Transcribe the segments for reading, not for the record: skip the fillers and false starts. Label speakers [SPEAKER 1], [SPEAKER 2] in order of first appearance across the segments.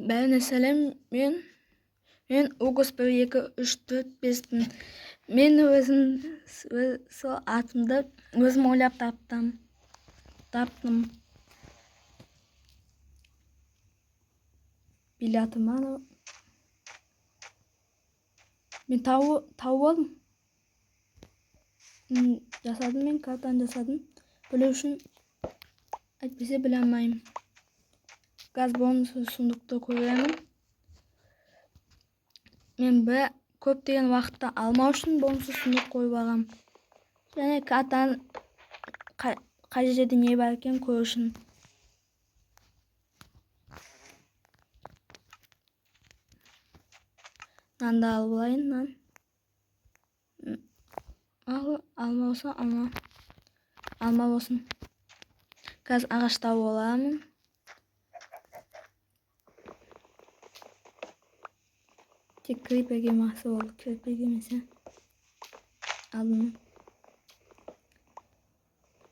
[SPEAKER 1] Bәріне сәлем, мен Огос 1, 2, 3, 4, 5-пін. Мен сол атымды өзім ойлап таптым. Билетім аны. Мен тауып алдым. Жасадым, мен картаны жасадым. Білу үшін әйтпесе біле алмайым. Газ бонусы сундуқты көремін. Мен көптеген уақытта алмау үшін бонусы сундуқ қойып алғам. Және картаны қай жерде не бар екен көру үшін. Нанды алып алайын, нан. Алма болса, алма болсын. Қазір ағаш тауып аламын. Тек крипперге мақсы болды, крипперге емесе. Алдым.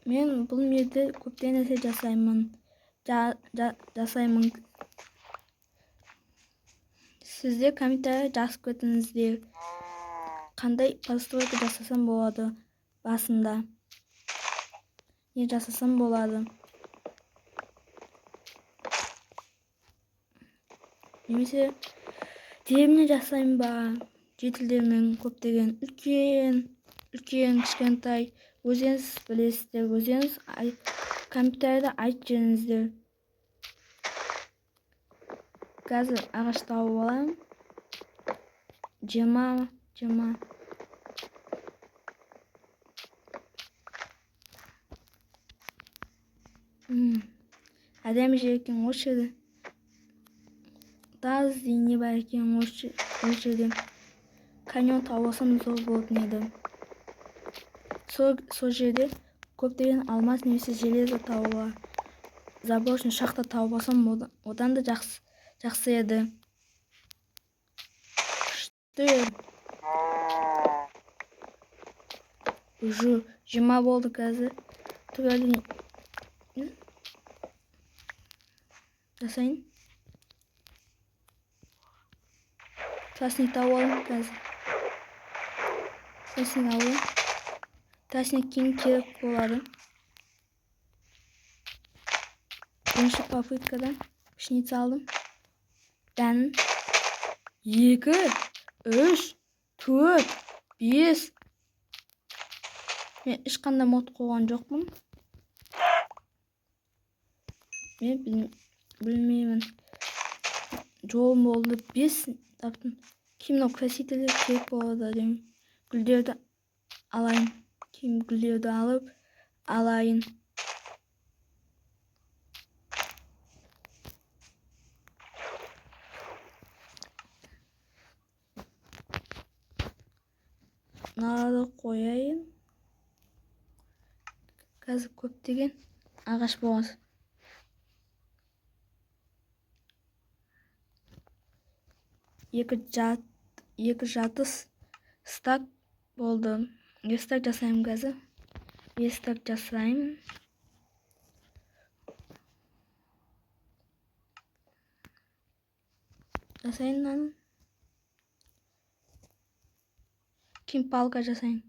[SPEAKER 1] Мен бұл мерде көптеген нәрсе жасаймын. Сізде комментарий жазып кетіңіздер. Қандай постройка жасасам болады басында? Не жасасам болады? Немесе деревня жасаймын ба? Жетілдермен көптеген үлкен кішкентай өзіңіз білесіздер. Өзіңіз комментарийда айтып жүріңіздер. Қазір ағаш тауып аламын. 20. Әдемі жер екен осы жерде. Таз не бар екен осы жерде. Каньон тауып алсам зор болатын еді. Сол жерде көптеген алмаз немесе железо тауып заброшенный шахта тауып алсам одан да жақсы еді. Уже 20 болды қазір. Туралы жасайын. Тасник тауып алайын қазір. Тасник алайын. Тасник кейін керек болады. Бірінші попыткадан пшеница алдым. Дәнін 2, 3, 4, 5. Мен ешқандай мод қойған жоқпын. Мен білмеймін. Жолым болды 5 таптым. Кейін красителер керек болады деймін. Гүлдерді алайын. Кейін гүлдерді алып алайын. Нарады қояйын. Қазір көптеген ағаш болады. Екі жатыс стак болды. Стак жасаймын қазір. Стак жасаймын. Жасайын. Кейін палка жасайын.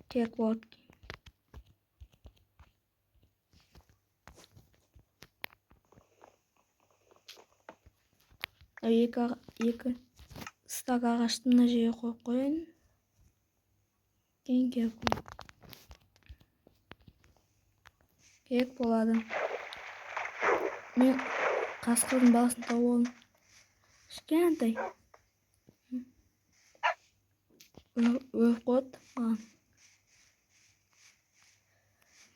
[SPEAKER 1] Керек болады. Екі стак ағашты мына жерге қойып қояйын. Кейін керек болады. Мен қасқырдың баласын тауып алдым. Кішкентай. Өріп қойды маған.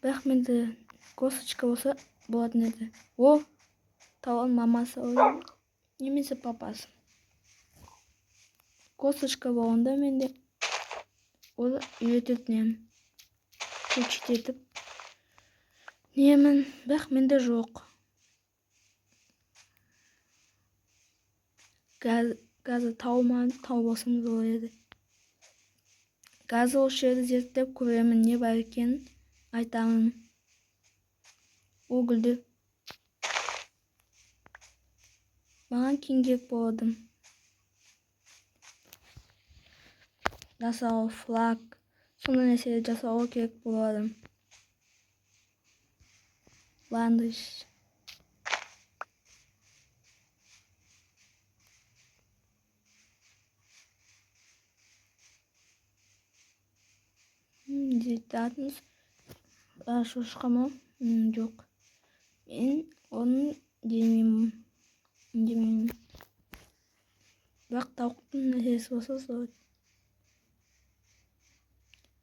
[SPEAKER 1] Бірақ менде косточка болса болатын еді. Тауып мамасы ойын. Немесе папасы. Косточка болғанда менде оны үйрететін. Көчет етіп. Немін, бірақ менде жоқ. Газы тауып алсам зор еді. Газы осы жерді зерттеп көремін, не бар екенін айтамын. Ол гүлдер Маған киім керек болады. Жасауға флаг. Сондай нәрселер жасауға керек болады. Ландыш. Жетатыныз. Шошқа ма? Жоқ. Мен оны демеймін. Бірақ тауықтың нәрсесі болса солай.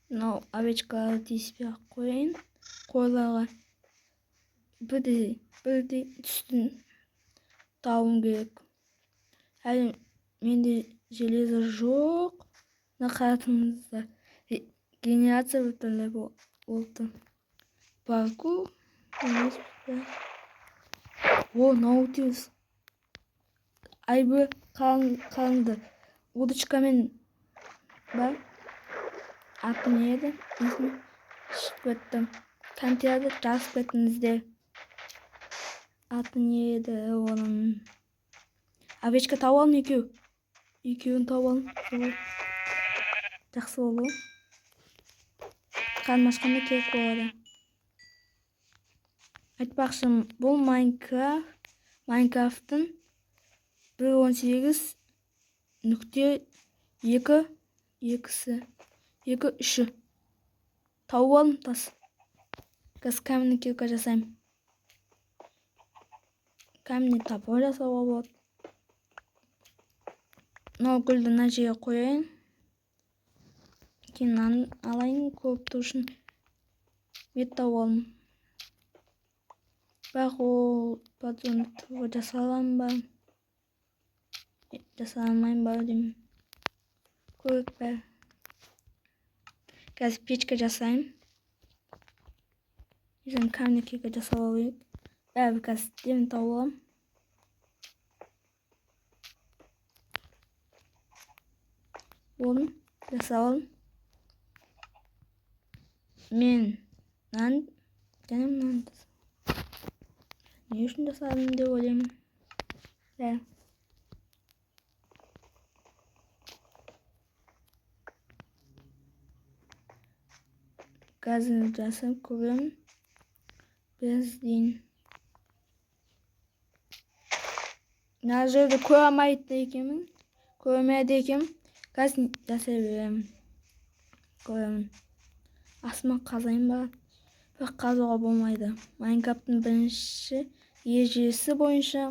[SPEAKER 1] Мынау овечкаларды тиіспей қояйын. Қойларға бірдей түстін тауым керек. Әлі менде железо жоқ. Мына қаратыңыздар. Генерация біртүрлі болды. Паркур. О, наутилус. Айбы қалынды. Удочкамен бар. Аты не еді? Шығып кетті. Кантияда жазып кетіңіздер. Аты не еді оның? Овечка тауып алын екеу. Екеуін тауып алын. Жақсы болу. Қармашқанда керек болады. Айтпақшым, бұл Майнкрафттың 1.18.2.3 тауып алын тас. Қазір каменный кирка жасаймын. Каменный топор жасауға болады. Мынау гүлді мына жерге қояйын. Кейін алайын, көріп тұру үшін мет тауып алын. Бірақ ол подзорный жасаламын ба? Жасаламайын ба деймін. Көріп бәрі. Қазір печка жасайын. Езін каменный кирка жасап алайық. Бәрі қазір демін тауып аламын. Оны жасап алын. Мен және мынаны не үшін жасадым деп ойлаймын. Қазір жасап көремін. Biraz дейін. Мына жерді көремейді екенмін. Қазір жасай беремін. Көремін. Астыма қазайын ба? Бірақ қазуға болмайды. Майнкрафттың бірінші ережесі бойынша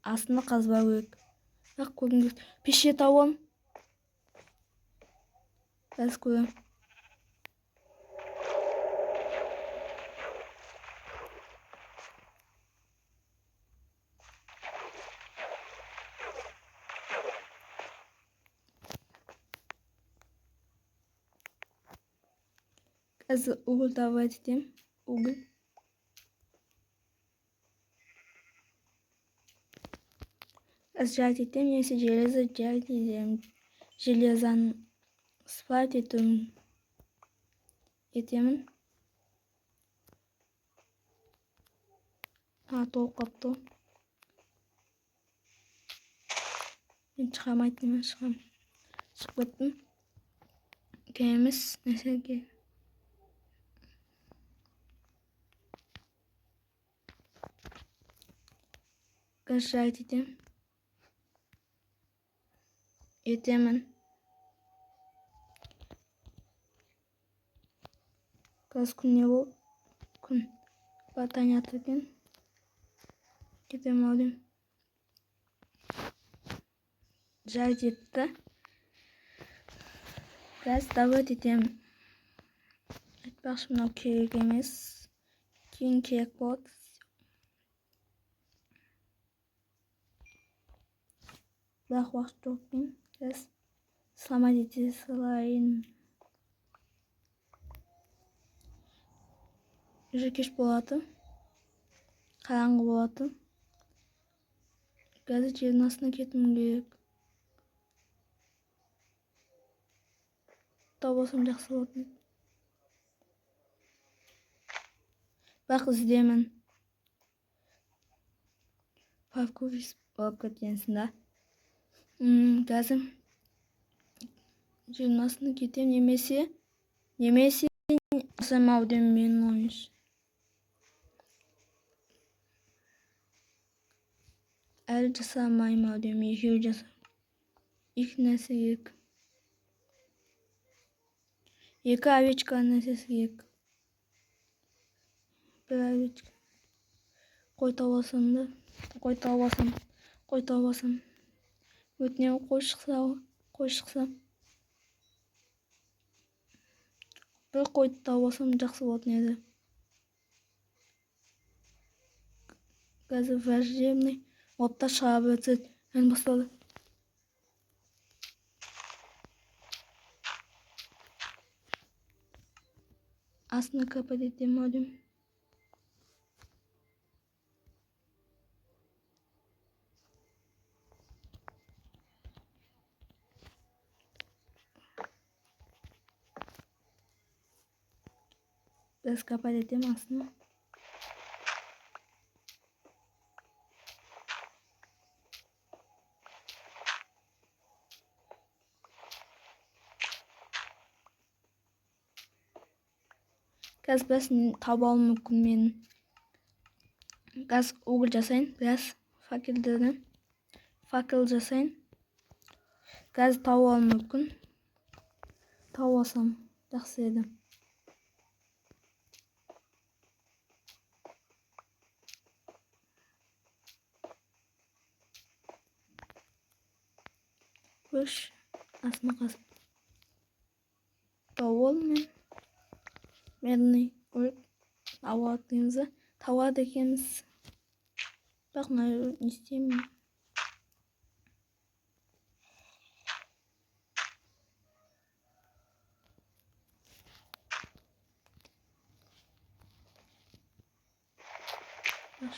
[SPEAKER 1] астына қазбау керек. Бірақ көргіңіз пеше тауып. Қазір көремін. Қазір уголь давай етем. Уголь. Қазір жарт етем. Немесе железо жарт етем. Железаны спать етемін. Толып қапты. Мен шығамайтын мен шығам. Шығып кеттім. Кеміз нәрсеге. Қазір жарт етемін. Қазір күн не болып? Күн батаң атыр екен. Кетем алдым. Жарт етті. Қазір давай етемін. Айтпақшы мынау керек емес. Кейін керек болады. Бірақ уақыт жоқ екен. Қазір сломать ете салайын. Уже кеш болады. Қараңғы болады. Қазір жердің астына кетуім керек. Тауып алсам жақсы болатын. Бірақ іздеймін. Pavkovic болып кеткенсің да. Қазір жиырмасына кетем, немесе жасамау деймін менің ойымша. Әлі жасамаймын ау деймін, екеуі жасам. Екі нәрсе керек. Екі овечканың нәрсесі керек. Bir овечка. Қой тауып алсам да. Қой тауып алсам. Өтінемін, қой шықса. Bir қойды тауып алсам жақсы болатын еді. Қазір враждебный. Опта шыға өтсет. Ән басталды. Астына капать етем ау деймін. Biraz kapa dedim aslında. Gaz biraz tabi almam mümkün benim. Gaz uğur жасайын, biraz fakir жасайын. Gaz tabi almam mümkün. Tabi alsam жақсы еді. Koş. Asma kazıp. Davul men. Merni koyup hava attığımızda tava dekemiz. Bak ne isteyeyim.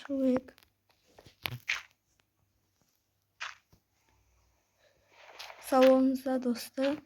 [SPEAKER 1] Şuraya. Salonumuza dostlar.